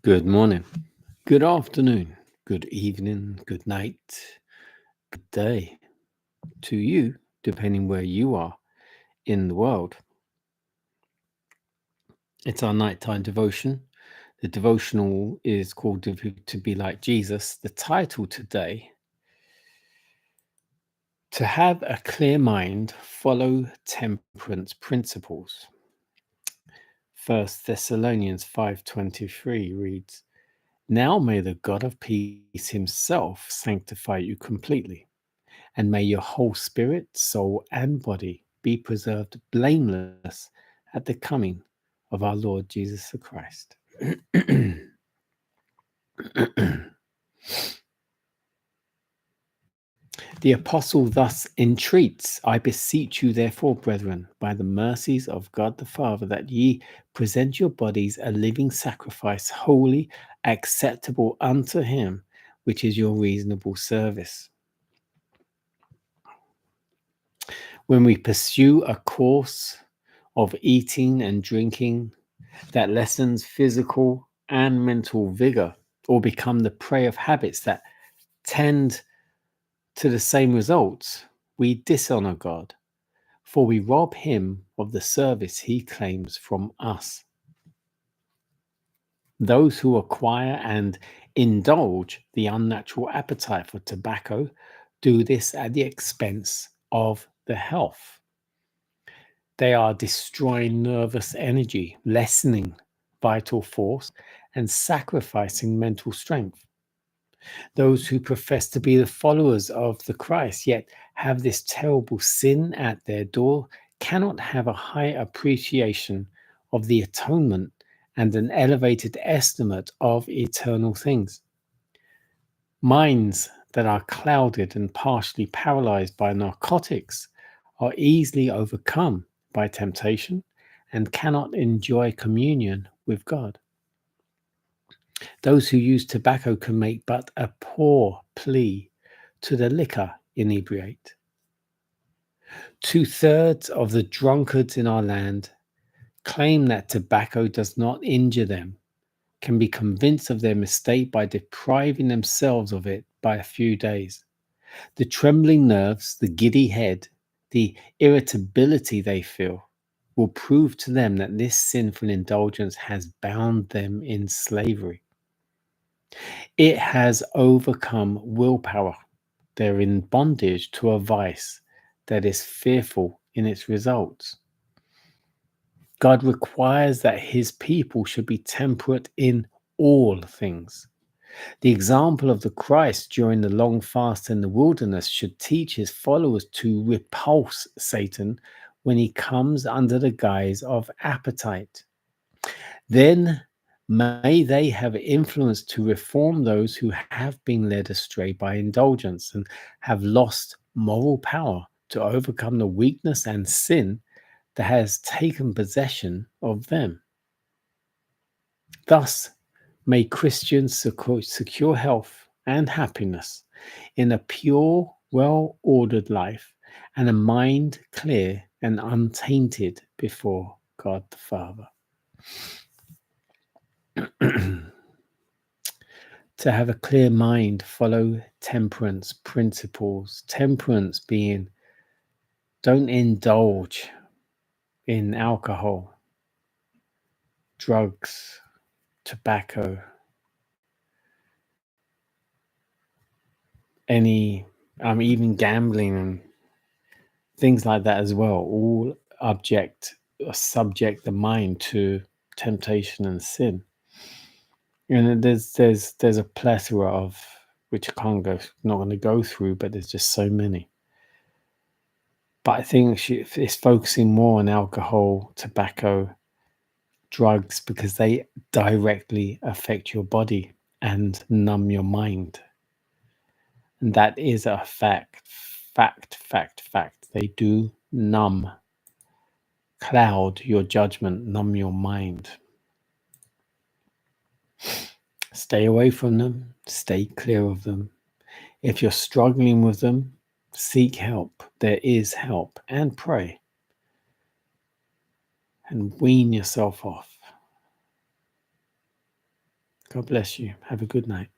Good morning, good afternoon, good evening, good night, good day to you, depending where you are in the world. It's our nighttime devotion. The devotional is called To Be Like Jesus. The title today, To Have a Clear Mind, Follow Temperance Principles. 1 Thessalonians 5:23 reads, Now may the God of peace himself sanctify you completely, and may your whole spirit, soul, and body be preserved blameless at the coming of our Lord Jesus Christ. The apostle thus entreats, I beseech you, therefore, brethren, by the mercies of God the Father, that ye present your bodies a living sacrifice, holy, acceptable unto him, which is your reasonable service. When we pursue a course of eating and drinking that lessens physical and mental vigor, or become the prey of habits that tend to the same results, we dishonor God, for we rob him of the service he claims from us. Those who acquire and indulge the unnatural appetite for tobacco do this at the expense of the health. They are destroying nervous energy, lessening vital force, and sacrificing mental strength. Those who profess to be the followers of the Christ, yet have this terrible sin at their door, cannot have a high appreciation of the atonement and an elevated estimate of eternal things. Minds that are clouded and partially paralyzed by narcotics are easily overcome by temptation and cannot enjoy communion with God. Those who use tobacco can make but a poor plea to the liquor inebriate. 2/3 of the drunkards in our land claim that tobacco does not injure them, can be convinced of their mistake by depriving themselves of it by a few days. The trembling nerves, the giddy head, the irritability they feel will prove to them that this sinful indulgence has bound them in slavery. It has overcome willpower. They're in bondage to a vice that is fearful in its results. God requires that his people should be temperate in all things. The example of the Christ during the long fast in the wilderness should teach his followers to repulse Satan when he comes under the guise of appetite. Then may they have influence to reform those who have been led astray by indulgence and have lost moral power to overcome the weakness and sin that has taken possession of them. Thus, may Christians secure health and happiness in a pure, well-ordered life and a mind clear and untainted before God the Father. To have a clear mind, follow temperance principles. Temperance being don't indulge in alcohol, drugs, tobacco, even gambling and things like that as well. All subject the mind to temptation and sin. And there's a plethora of which I not going to go through, but there's just so many. But I think it's focusing more on alcohol, tobacco, drugs, because they directly affect your body and numb your mind. And that is a fact. They do cloud your judgment, numb your mind. Stay away from them, stay clear of them. If you're struggling with them, seek help. There is help, and pray. And wean yourself off. God bless you. Have a good night.